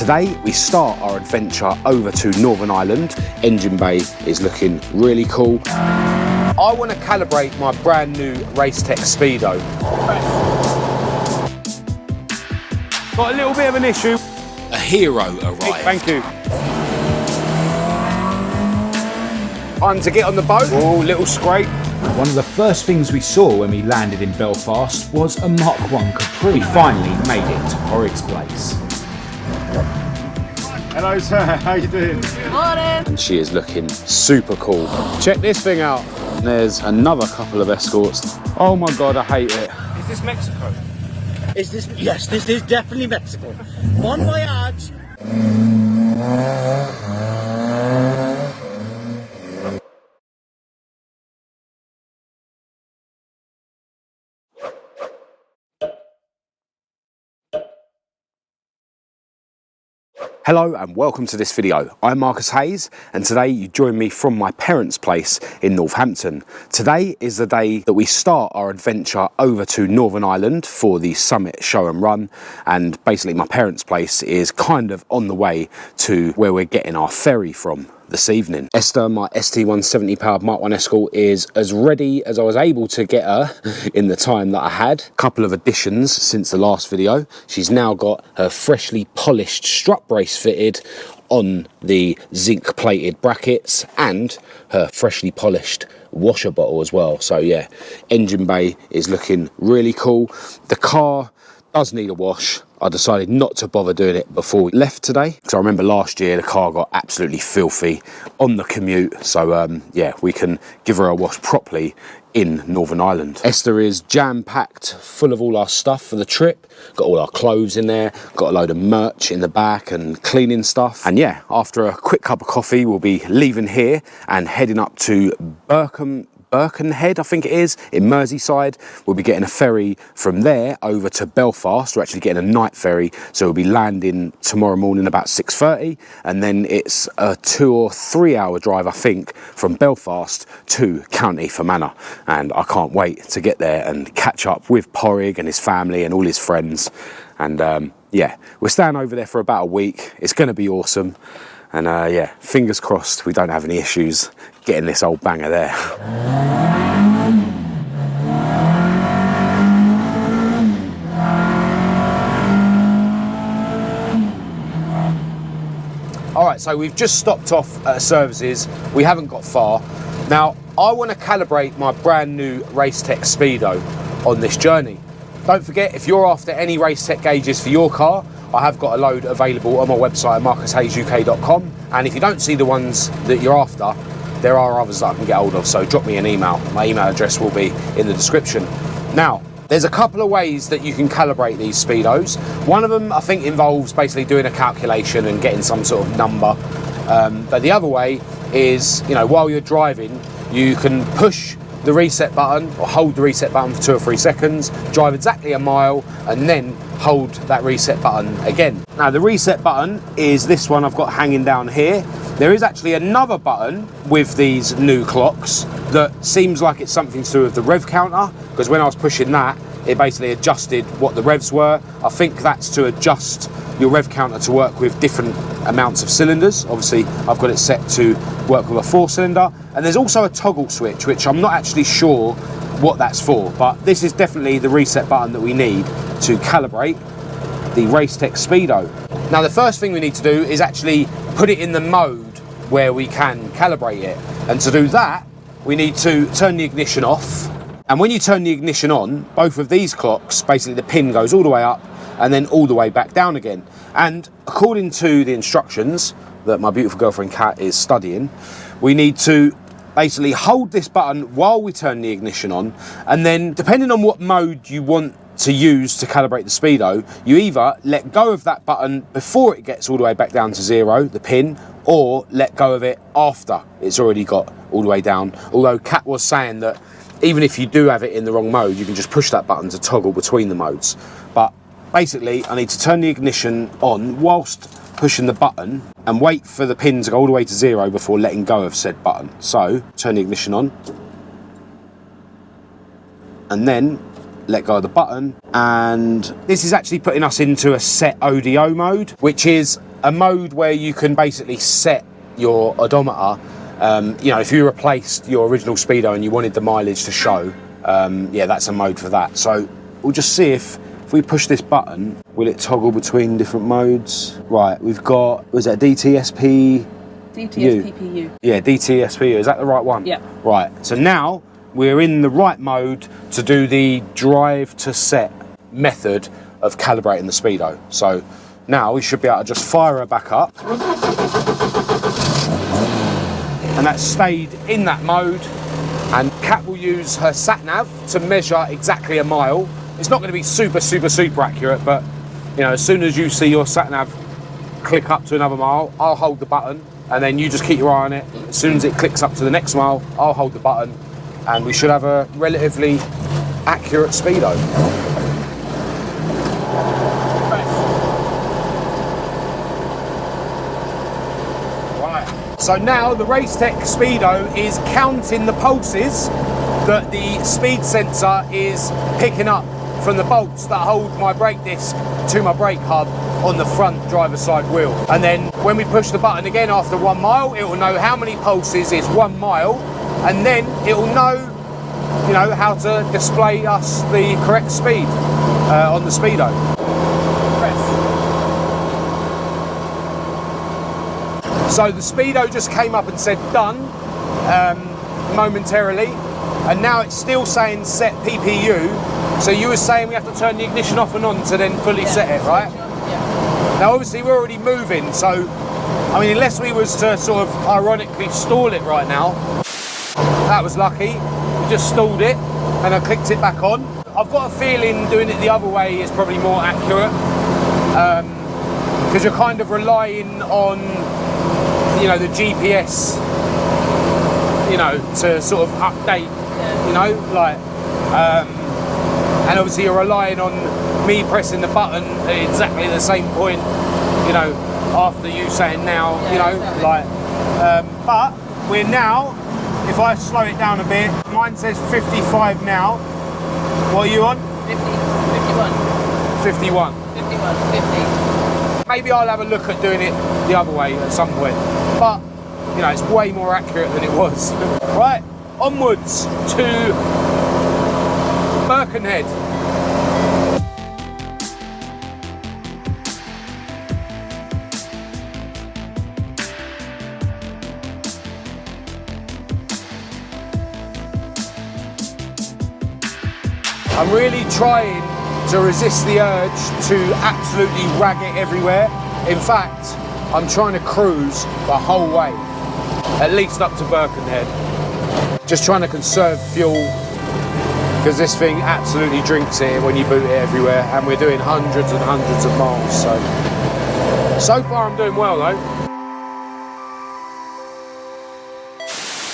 Today we start our adventure over to Northern Ireland. Engine bay is looking really cool. I want to calibrate my brand new Racetech Speedo. Got a little bit of an issue. A hero arrived. Thank you. Time to get on the boat. Oh, little scrape. One of the first things we saw when we landed in Belfast was a Mk1 Capri. We finally made it to Porrick's place. Hello sir, how you doing? Morning! And she is looking super cool. Check this thing out. There's another couple of Escorts. Oh my God, I hate it. Is this Mexico? Is this? Yes, this is definitely Mexico. Bon voyage! Hello and welcome to this video. I'm Marcus Hayes and today you join me from my parents' place in Northampton. Today is the day that we start our adventure over to Northern Ireland for the Summit Show and Run, and basically my parents' place is kind of on the way to where we're getting our ferry from this evening. Esther, my ST170 powered Mk1 Escort, is as ready as I was able to get her in the time that I had. A couple of additions since the last video. She's now got her freshly polished strut brace fitted on the zinc plated brackets and her freshly polished washer bottle as well. So yeah, engine bay is looking really cool. The car does need a wash. I decided not to bother doing it before we left today, because I remember last year the car got absolutely filthy on the commute. So yeah, we can give her a wash properly in Northern Ireland. Esther is jam-packed full of all our stuff for the trip. Got all our clothes in there, got a load of merch in the back and cleaning stuff. And yeah, after a quick cup of coffee, we'll be leaving here and heading up to Birkenhead, I think it is, in Merseyside. We'll be getting a ferry from there over to Belfast. We're actually getting a night ferry, so we'll be landing tomorrow morning about 6:30, and then it's a 2 or 3 hour drive, I think, from Belfast to County Fermanagh. And I can't wait to get there and catch up with Porrick and his family and all his friends. And yeah, we're staying over there for about a week. It's going to be awesome. And yeah, fingers crossed we don't have any issues getting this old banger there. All right, so we've just stopped off at services. We haven't got far. Now, I want to calibrate my brand new Racetech Speedo on this journey. Don't forget, if you're after any Racetech gauges for your car, I have got a load available on my website at marcushayesuk.com, and if you don't see the ones that you're after, there are others that I can get hold of, so drop me an email. My email address will be in the description. Now, there's a couple of ways that you can calibrate these Speedos. One of them, I think, involves basically doing a calculation and getting some sort of number. But the other way is, you know, while you're driving, you can push the reset button or hold the reset button for 2 or 3 seconds, drive exactly a mile, and then hold that reset button again. Now, the reset button is this one I've got hanging down here. There is actually another button with these new clocks that seems like it's something to do with the rev counter, because when I was pushing that, it basically adjusted what the revs were. I think that's to adjust your rev counter to work with different amounts of cylinders. Obviously, I've got it set to work with a 4-cylinder. And there's also a toggle switch, which I'm not actually sure what that's for, but this is definitely the reset button that we need to calibrate the Racetech Speedo. Now, the first thing we need to do is actually put it in the mode where we can calibrate it. And to do that, we need to turn the ignition off. And when you turn the ignition on, both of these clocks, basically the pin goes all the way up and then all the way back down again. And according to the instructions that my beautiful girlfriend Kat is studying, we need to basically hold this button while we turn the ignition on, and then depending on what mode you want to use to calibrate the Speedo, you either let go of that button before it gets all the way back down to 0, the pin, or let go of it after it's already got all the way down. Although Kat was saying that even if you do have it in the wrong mode, you can just push that button to toggle between the modes. But basically, I need to turn the ignition on whilst pushing the button and wait for the pin to go all the way to 0 before letting go of said button. So, turn the ignition on, and then let go of the button. And this is actually putting us into a set ODO mode, which is a mode where you can basically set your odometer. You know, if you replaced your original Speedo and you wanted the mileage to show, yeah, that's a mode for that. So we'll just see if we push this button, will it toggle between different modes? Right, we've got, was that DTSP? DTSPPU. Yeah, DTSPU, is that the right one? Yeah. Right, so now we're in the right mode to do the drive to set method of calibrating the Speedo. So now we should be able to just fire her back up. And that stayed in that mode. And Kat will use her sat-nav to measure exactly a mile. It's not going to be super accurate, but you know, as soon as you see your sat-nav click up to another mile, I'll hold the button, and then you just keep your eye on it. As soon as it clicks up to the next mile, I'll hold the button, and we should have a relatively accurate Speedo. So now the Racetech Speedo is counting the pulses that the speed sensor is picking up from the bolts that hold my brake disc to my brake hub on the front driver's side wheel. And then when we push the button again after 1 mile, it will know how many pulses is 1 mile, and then it will know, you know, how to display us the correct speed on the Speedo. So the Speedo just came up and said done momentarily, and now it's still saying set PPU. So you were saying we have to turn the ignition off and on to then fully set it, right? Yeah. Now obviously we're already moving, so I mean, unless we was to sort of ironically stall it right now, that was lucky. We just stalled it and I clicked it back on. I've got a feeling doing it the other way is probably more accurate, because you're kind of relying on, you know, the GPS, you know, to sort of update, you know, like, and obviously you're relying on me pressing the button at exactly the same point, you know, after you saying now, you know, exactly. Like, but we're now, if I slow it down a bit, mine says 55 now. What are you on? 51. 50. Maybe I'll have a look at doing it the other way at some point. But, you know, it's way more accurate than it was. Right, onwards to Birkenhead. I'm really trying to resist the urge to absolutely rag it everywhere. In fact, I'm trying to cruise the whole way, at least up to Birkenhead. Just trying to conserve fuel, because this thing absolutely drinks it when you boot it everywhere, and we're doing hundreds and hundreds of miles, so far I'm doing well though.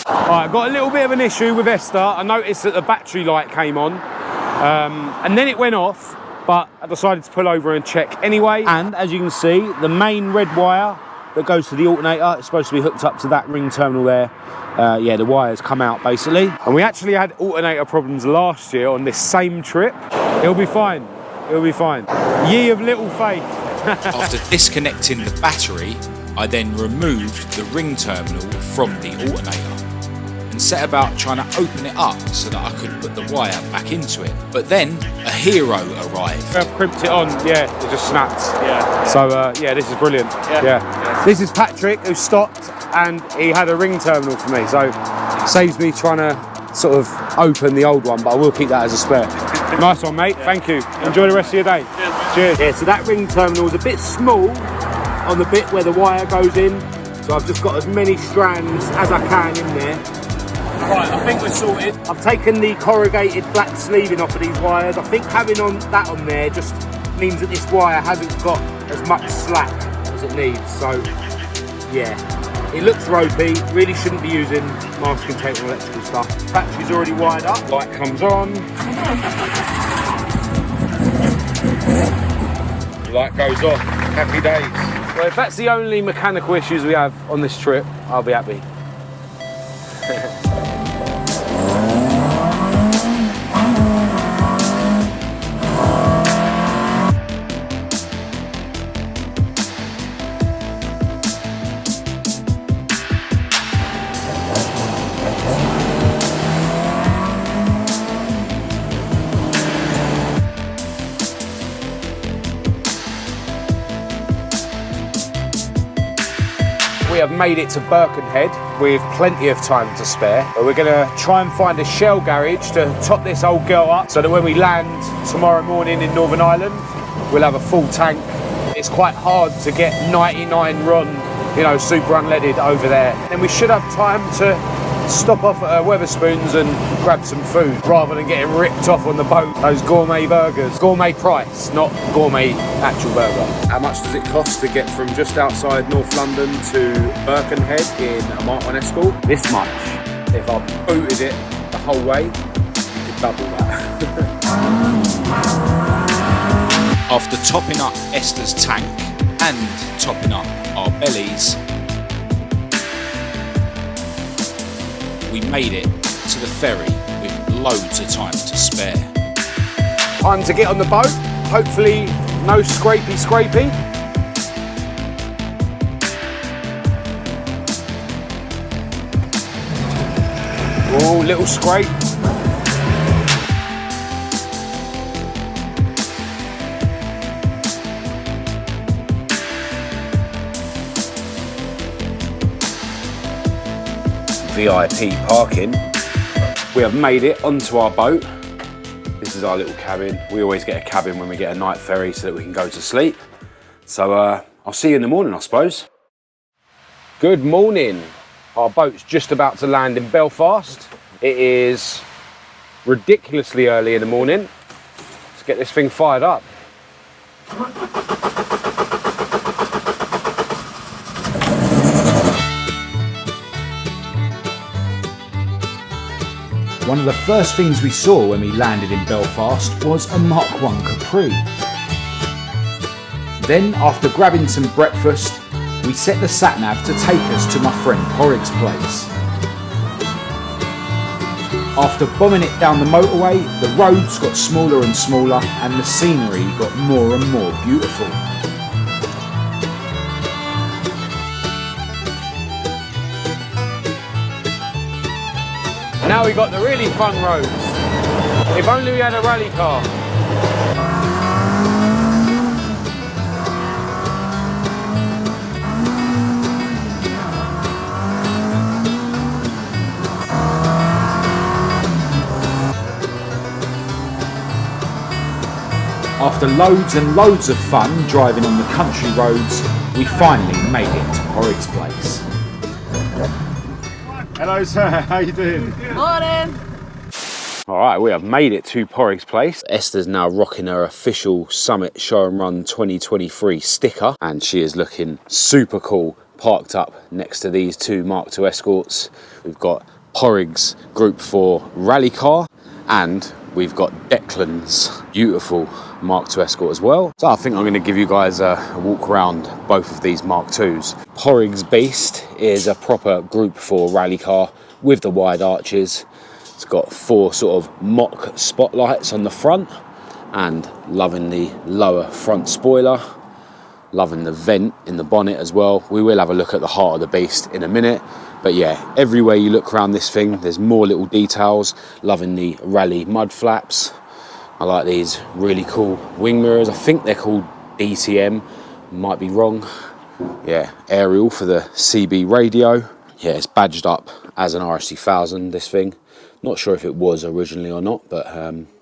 Alright, got a little bit of an issue with Esther. I noticed that the battery light came on, and then it went off, but I decided to pull over and check anyway. And as you can see, the main red wire that goes to the alternator is supposed to be hooked up to that ring terminal there. Yeah, the wires come out basically. And we actually had alternator problems last year on this same trip. It'll be fine, it'll be fine. Ye of little faith. After disconnecting the battery, I then removed the ring terminal from the alternator and set about trying to open it up so that I could put the wire back into it. But then a hero arrived. I've crimped it on, yeah, it just snapped. Yeah. So yeah, this is brilliant. Yeah. This is Patrick, who stopped and he had a ring terminal for me, so it saves me trying to sort of open the old one, but I will keep that as a spare. Nice one, mate. Thank you. Enjoy the rest of your day. Cheers. Yeah, so that ring terminal is a bit small on the bit where the wire goes in, so I've just got as many strands as I can in there. Right, I think we're sorted. I've taken the corrugated black sleeving off of these wires. I think having that on there just means that this wire hasn't got as much slack as it needs. So, yeah, it looks ropey. Really shouldn't be using masking tape and electrical stuff. Battery's already wired up. Light comes on. Light goes off. Happy days. Well, if that's the only mechanical issues we have on this trip, I'll be happy. we have made it to Birkenhead with plenty of time to spare. But we're going to try and find a Shell garage to top this old girl up so that when we land tomorrow morning in Northern Ireland, we'll have a full tank. It's quite hard to get 99 RON, you know, super unleaded over there. And we should have time to stop off at Wetherspoons and grab some food rather than getting ripped off on the boat. Those gourmet burgers. Gourmet price, not gourmet actual burger. How much does it cost to get from just outside North London to Birkenhead in a Mk1 Escort? This much. If I booted it the whole way, you could double that. After topping up Esther's tank and topping up our bellies, we made it to the ferry with loads of time to spare. Time to get on the boat. Hopefully no scrapey. Oh, little scrape. VIP parking. We have made it onto our boat. This is our little cabin. We always get a cabin when we get a night ferry so that we can go to sleep. So I'll see you in the morning, I suppose. Good morning. Our boat's just about to land in Belfast. It is ridiculously early in the morning. Let's get this thing fired up. One of the first things we saw when we landed in Belfast was a Mk1 Capri. Then, after grabbing some breakfast, we set the sat-nav to take us to my friend Porrig's place. After bombing it down the motorway, the roads got smaller and smaller and the scenery got more and more beautiful. Now we got the really fun roads. If only we had a rally car. After loads and loads of fun driving on the country roads, we finally made it to Porrig's place. Hello, sir. How you doing? Morning. All right, we have made it to Porrig's place. Esther's now rocking her official Summit Show and Run 2023 sticker, and she is looking super cool, parked up next to these two Mk2 Escorts. We've got Porrig's Group 4 rally car, and we've got Declan's beautiful Mk2 Escort as well. So I think I'm going to give you guys a walk around both of these Mk2s. Porrig's Beast is a proper Group 4 rally car with the wide arches. It's got 4 sort of mock spotlights on the front, and loving the lower front spoiler. Loving the vent in the bonnet as well. We will have a look at the heart of the beast in a minute. But yeah, everywhere you look around this thing, there's more little details. Loving the rally mud flaps. I like these really cool wing mirrors. I think they're called DTM, might be wrong. Yeah, aerial for the CB radio. Yeah, it's badged up as an RSC1000, this thing. Not sure if it was originally or not, but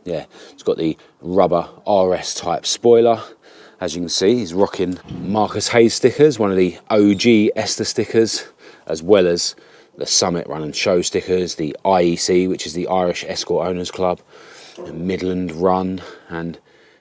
yeah, it's got the rubber RS type spoiler. As you can see, he's rocking Marcus Hayes stickers, one of the OG Esther stickers, as well as the Summit Run and Show stickers, the IEC, which is the Irish Escort Owners Club, Midland Run, and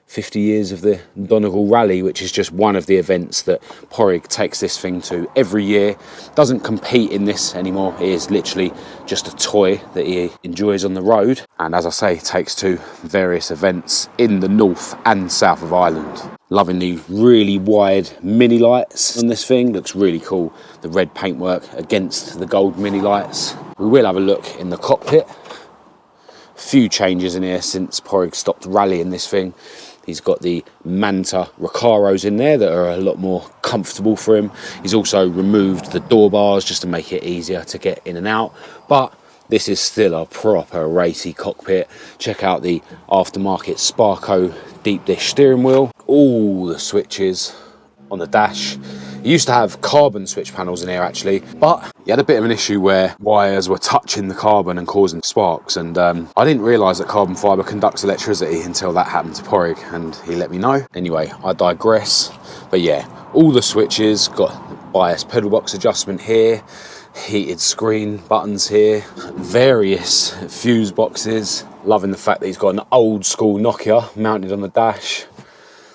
50 years of the Donegal Rally, which is just one of the events that Porrig takes this thing to every year. Doesn't compete in this anymore. It is literally just a toy that he enjoys on the road, and as I say, takes to various events in the north and south of Ireland. Loving the really wide mini lights on this thing. Looks really cool. The red paintwork against the gold mini lights. We will have a look in the cockpit. Few changes in here since Porrig stopped rallying this thing. He's got the Manta Recaros in there that are a lot more comfortable for him. He's also removed the door bars just to make it easier to get in and out. But this is still a proper racy cockpit. Check out the aftermarket Sparco deep dish steering wheel. All the switches on the dash. He used to have carbon switch panels in here actually, but he had a bit of an issue where wires were touching the carbon and causing sparks, and I didn't realise that carbon fibre conducts electricity until that happened to Porrig, and he let me know. Anyway, I digress. But yeah, all the switches, got bias pedal box adjustment here, heated screen buttons here, various fuse boxes. Loving the fact that he's got an old school Nokia mounted on the dash.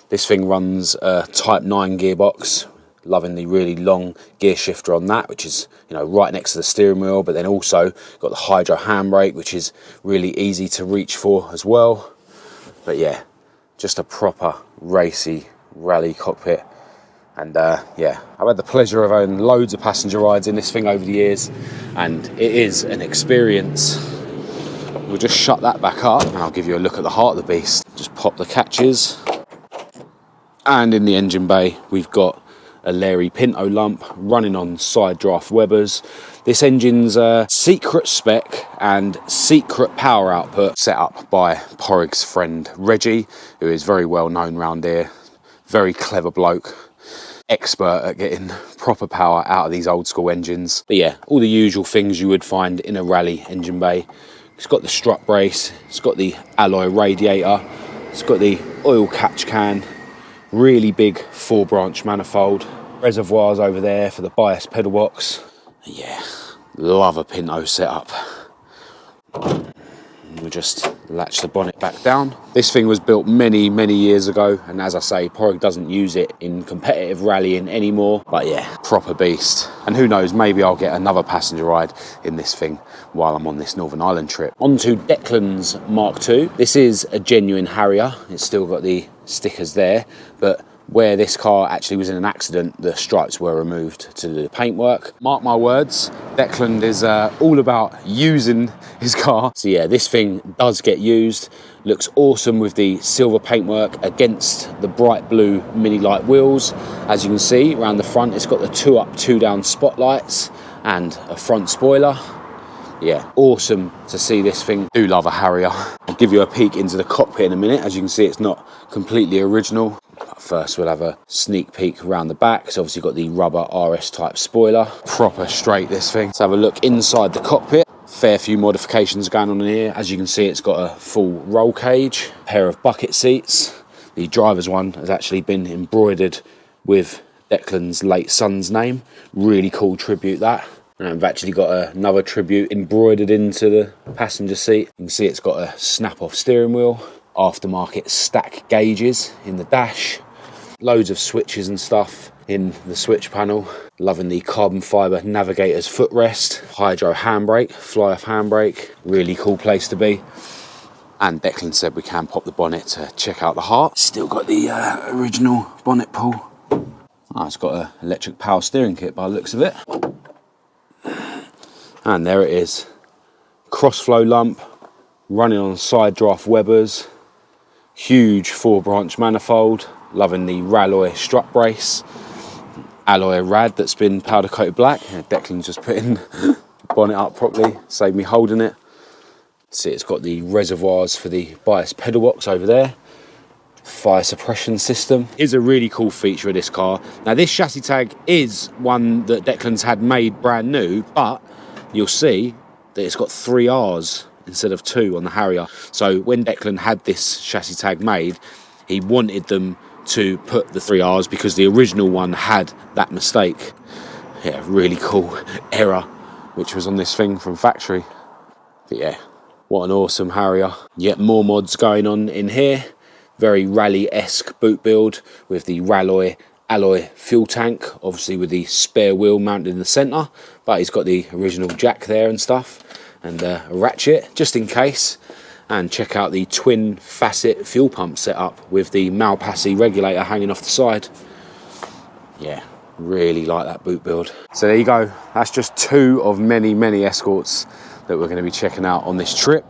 This thing runs a Type 9 gearbox. Loving the really long gear shifter on that, which is, you know, right next to the steering wheel, but then also got the hydro handbrake, which is really easy to reach for as well. But yeah, just a proper racy rally cockpit. And yeah, I've had the pleasure of owning loads of passenger rides in this thing over the years, and it is an experience. We'll just shut that back up and I'll give you a look at the heart of the beast. Just pop the catches. And in the engine bay, we've got a Larry Pinto lump running on side draft Webers. This engine's secret spec and secret power output set up by Porrig's friend Reggie, who is very well known around here. Very clever bloke. Expert at getting proper power out of these old school engines. But yeah, all the usual things you would find in a rally engine bay. It's got the strut brace, it's got the alloy radiator, it's got the oil catch can, really big 4-branch manifold, reservoirs over there for the bias pedal box. Yeah, love a Pinto setup. We'll just latch the bonnet back down. This thing was built many years ago, and as I say, Porrig doesn't use it in competitive rallying anymore, but yeah, proper beast. And who knows, maybe I'll get another passenger ride in this thing while I'm on this Northern Ireland trip. On to Declan's Mark II. This is a genuine Harrier. It's still got the stickers there, but where this car actually was in an accident, the stripes were removed to do the paintwork. Mark my words, Declan is all about using his car. So yeah, this thing does get used. Looks awesome with the silver paintwork against the bright blue mini light wheels. As you can see, around the front, it's got the 2-up, 2-down spotlights and a front spoiler. Yeah, awesome to see this thing. Do love a Harrier. I'll give you a peek into the cockpit in a minute. As you can see, it's not completely original. First, we'll have a sneak peek around the back. It's obviously got the rubber RS type spoiler. Proper straight, this thing. Let's have a look inside the cockpit. Fair few modifications going on in here. As you can see, it's got a full roll cage, pair of bucket seats. The driver's one has actually been embroidered with Declan's late son's name. Really cool tribute, that. And I've actually got another tribute embroidered into the passenger seat. You can see it's got a snap-off steering wheel, aftermarket stack gauges in the dash, loads of switches and stuff in the switch panel. Loving the carbon fibre navigator's footrest, hydro handbrake, fly-off handbrake. Really cool place to be. And Declan said we can pop the bonnet to check out the heart. Still got the original bonnet pull. Oh, it's got an electric power steering kit by the looks of it. And there it is. Crossflow lump, running on side draft Webers. Huge 4-branch manifold. Loving the Ralloy strut brace. Alloy rad that's been powder coated black. Yeah, Declan's just putting the bonnet up properly, saved me holding it. See, it's got the reservoirs for the bias pedal box over there. Fire suppression system is a really cool feature of this car. Now, this chassis tag is one that Declan's had made brand new, but you'll see that it's got 3 R's instead of 2 on the Harrier. So when Declan had this chassis tag made, he wanted them to put the 3 R's because the original one had that mistake. Yeah, really cool error which was on this thing from factory. But yeah, what an awesome Harrier. Yet more mods going on in here. Very rally-esque boot build with the Ralloy alloy fuel tank, obviously with the spare wheel mounted in the centre, but he's got the original jack there and stuff, and a ratchet just in case. And check out the twin facet fuel pump setup with the Malpassi regulator hanging off the side. Yeah, really like that boot build. So there you go, that's just 2 of many Escorts that we're going to be checking out on this trip.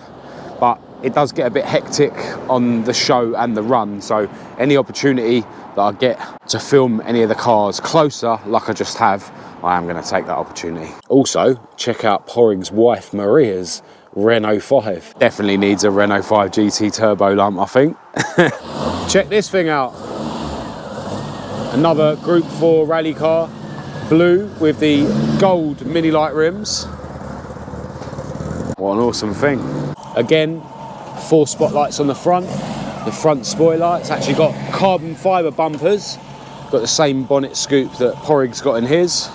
But it does get a bit hectic on the show and the run, so any opportunity that I get to film any of the cars closer, like I just have, I am going to take that opportunity. Also, check out Porrig's wife Maria's Renault 5. Definitely needs a Renault 5 GT turbo lump, I think. Check this thing out. Another Group 4 rally car. blue with the gold mini light rims. What an awesome thing. Again, 4 spotlights on the front spoiler. It's actually got carbon fibre bumpers. Got the same bonnet scoop that Porrig's got in his.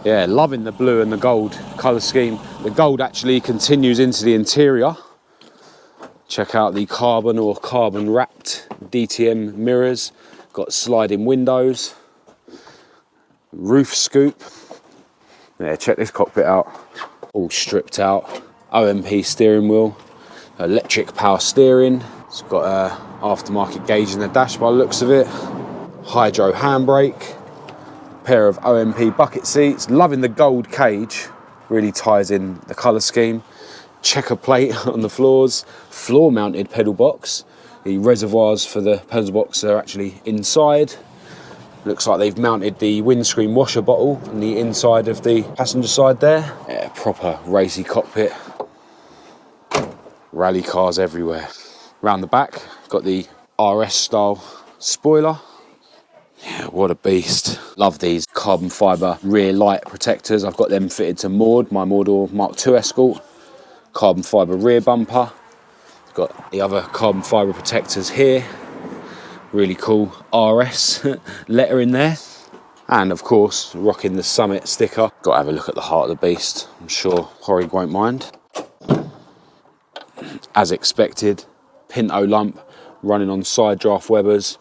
Yeah, loving the blue and the gold colour scheme. The gold actually continues into the interior. Check out the carbon or carbon wrapped DTM mirrors. Got sliding windows. Roof scoop. Yeah, check this cockpit out. All stripped out. OMP steering wheel. Electric power steering. It's got a aftermarket gauge in the dash by the looks of it. Hydro handbrake. Pair of OMP bucket seats. Loving the gold cage. Really ties in the colour scheme. Checker plate on the floors. Floor mounted pedal box. The reservoirs for the pedal box are actually inside. Looks like they've mounted the windscreen washer bottle on the inside of the passenger side there. Yeah, proper racy cockpit. Rally cars everywhere. Round the back, got the RS style spoiler. Yeah, what a beast. Love these carbon fibre rear light protectors. I've got them fitted to Maud, my Mk1 Escort. Carbon fibre rear bumper. Got the other carbon fibre protectors here. Really cool RS letter in there. And of course, rocking the Summit sticker. Got to have a look at the heart of the beast. I'm sure Porrig won't mind. As expected, Pinto lump running on side draft Webers.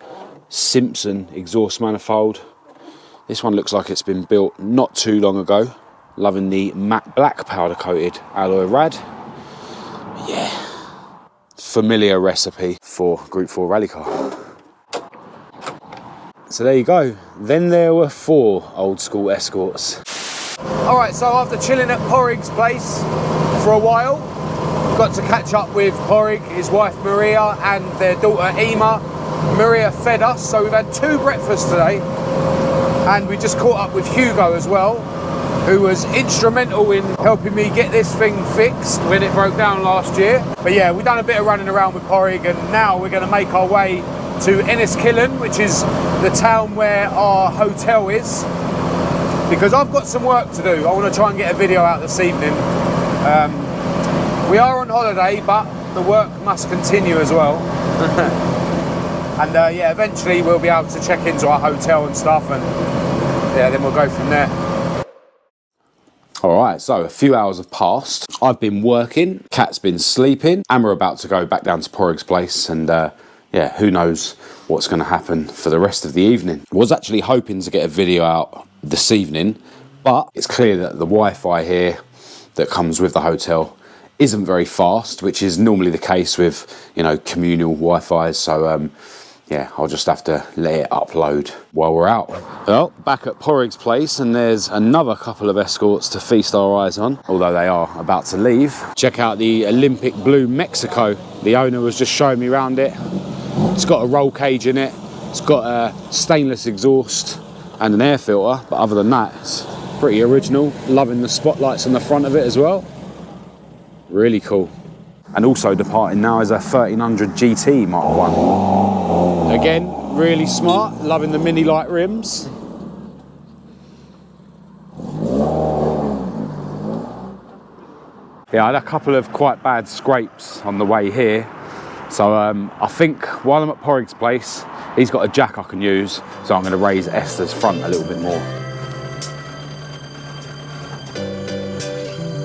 Simpson exhaust manifold. This one looks like it's been built not too long ago. Loving the matte black powder coated alloy rad. Yeah, familiar recipe for Group 4 rally car. So there you go. Then there were 4 old school Escorts. All right, so after chilling at Porrig's place for a while, got to catch up with Porrig, his wife Maria, and their daughter Ema. Maria fed us, so we've had 2 breakfasts today, and we just caught up with Hugo as well, who was instrumental in helping me get this thing fixed when it broke down last year. But yeah, we've done a bit of running around with Porrig, and now we're going to make our way to Enniskillen, which is the town where our hotel is, because I've got some work to do. I want to try and get a video out this evening. We are on holiday, but the work must continue as well. And yeah, eventually we'll be able to check into our hotel and stuff, and yeah, then we'll go from there. All right, so a few hours have passed. I've been working, Kat's been sleeping, and we're about to go back down to Porrig's place, and yeah, who knows what's going to happen for the rest of the evening. Was actually hoping to get a video out this evening, but it's clear that the Wi-Fi here that comes with the hotel isn't very fast, which is normally the case with, you know, communal Wi-Fi. So yeah, I'll just have to let it upload while we're out. Well, back at Porrig's place, and there's another couple of Escorts to feast our eyes on, although they are about to leave. Check out the Olympic Blue Mexico. The owner was just showing me around it. It's got a roll cage in it. It's got a stainless exhaust and an air filter, but other than that, it's pretty original. Loving the spotlights on the front of it as well. Really cool. And also departing now is a 1300 GT Mark 1. Again, really smart. Loving the mini light rims. Yeah, I had a couple of quite bad scrapes on the way here. So I think while I'm at Porrig's place, he's got a jack I can use. So I'm going to raise Esther's front a little bit more.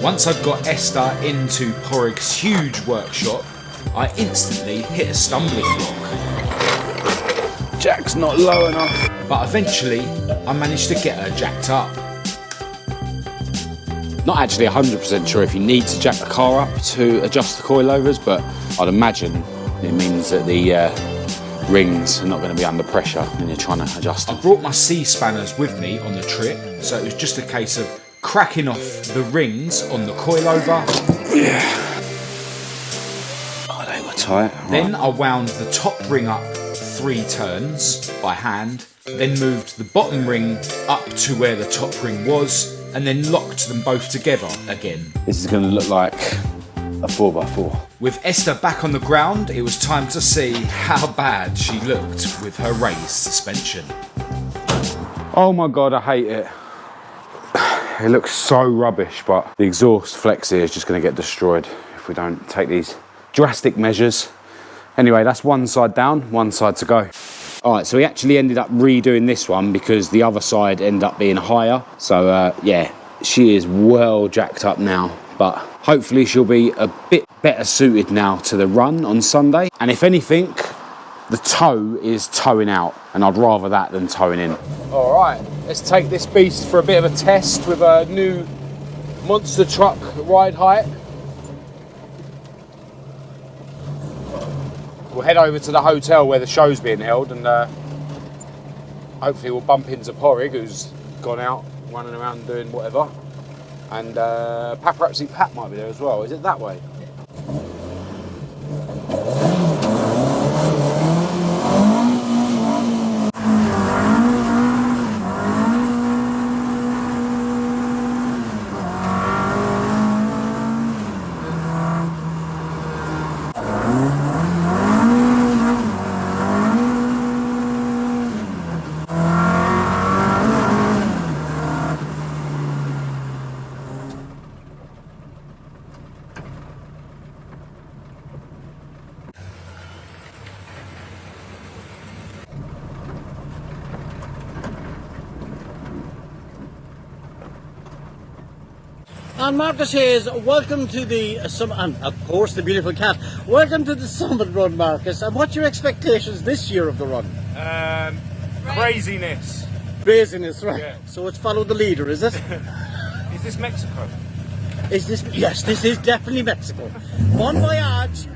Once I'd got Esther into Porrig's huge workshop, I instantly hit a stumbling block. Jack's not low enough. But eventually, I managed to get her jacked up. Not actually 100% sure if you need to jack the car up to adjust the coilovers, but I'd imagine it means that the rings are not going to be under pressure when you're trying to adjust them. I brought my C-spanners with me on the trip, so it was just a case of cracking off the rings on the coilover. Yeah. Oh, they were tight. Then I wound the top ring up 3 turns by hand, then moved the bottom ring up to where the top ring was, and then locked them both together again. This is going to look like a 4x4. With Esther back on the ground, it was time to see how bad she looked with her raised suspension. Oh my God, I hate it. It looks so rubbish, but the exhaust flex here is just going to get destroyed if we don't take these drastic measures. Anyway, that's one side down, one side to go. All right, so we actually ended up redoing this one because the other side ended up being higher. So yeah, she is well jacked up now, but hopefully she'll be a bit better suited now to the run on Sunday. And if anything, the toe is towing out, and I'd rather that than towing in. All right, let's take this beast for a bit of a test with a new monster truck ride height. We'll head over to the hotel where the show's being held, and hopefully we'll bump into Porrig, who's gone out running around doing whatever. And Paparazzi Pat might be there as well. Is it that way? And Marcus says, welcome to the summit, and of course the beautiful cat. Welcome to the summit run, Marcus. And what's your expectations this year of the run? Craziness. Craziness, right? Yeah. So it's follow the leader, is it? Is this Mexico? Is this? Yes, this is definitely Mexico. Bon voyage.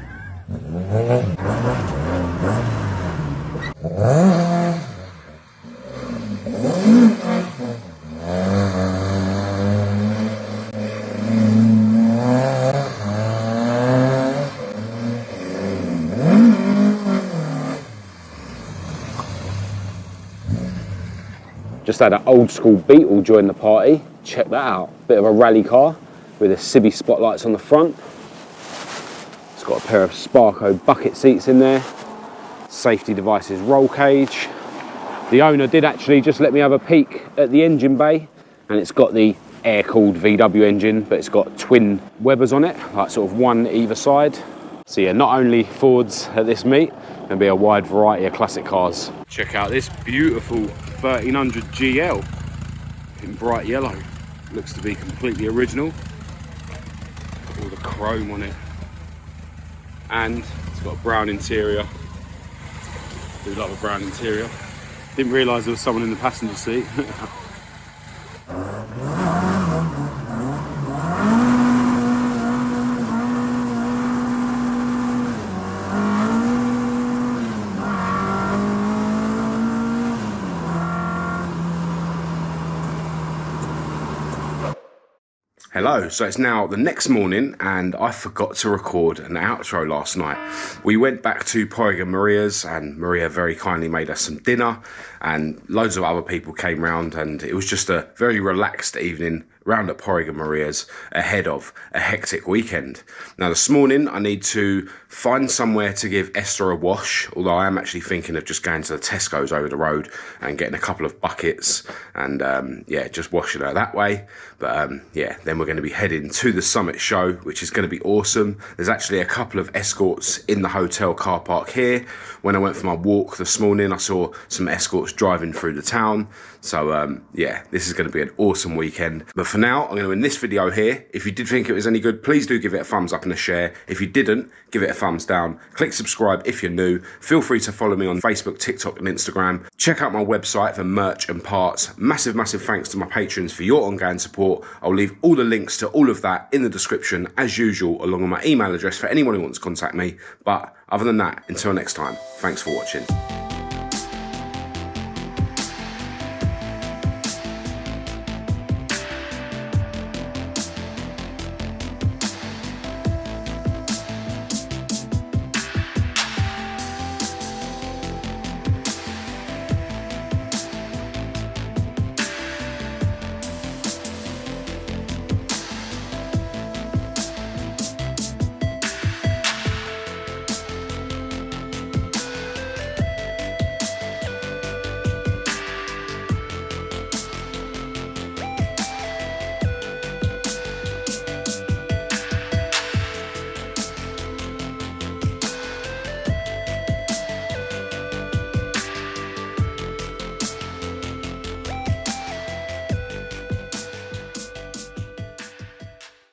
Just had an old school Beetle join the party. Check that out. Bit of a rally car with a Civvy spotlights on the front. It's got a pair of Sparko bucket seats in there. Safety devices roll cage. The owner did actually just let me have a peek at the engine bay, and it's got the air-cooled VW engine, but it's got twin Webers on it, like sort of one either side. So yeah, not only Fords at this meet, there'll be a wide variety of classic cars. Check out this beautiful 1300 GL in bright yellow. Looks to be completely original. Got all the chrome on it. And it's got a brown interior. Do love a brown interior. Didn't realise there was someone in the passenger seat. Hello, so it's now the next morning and I forgot to record an outro last night. We went back to Porrig and Maria's, and Maria very kindly made us some dinner, and loads of other people came round, and it was just a very relaxed evening round at Porrig and Maria's ahead of a hectic weekend. Now this morning I need to find somewhere to give Esther a wash, although I am actually thinking of just going to the Tesco's over the road and getting a couple of buckets and yeah, just washing her that way. But yeah, then we're going to be heading to the Summit show, which is going to be awesome. There's actually a couple of escorts in the hotel car park here. When I went for my walk this morning, I saw some escorts driving through the town. So yeah, this is going to be an awesome weekend. But for now, I'm going to end this video here. If you did think it was any good, please do give it a thumbs up and a share. If you didn't, give it a thumbs down. Click subscribe if you're new. Feel free to follow me on Facebook, TikTok and Instagram. Check out my website for merch and parts. Massive, massive thanks to my patrons for your ongoing support. I'll leave all the links to all of that in the description as usual, along with my email address for anyone who wants to contact me. But other than that, until next time, thanks for watching.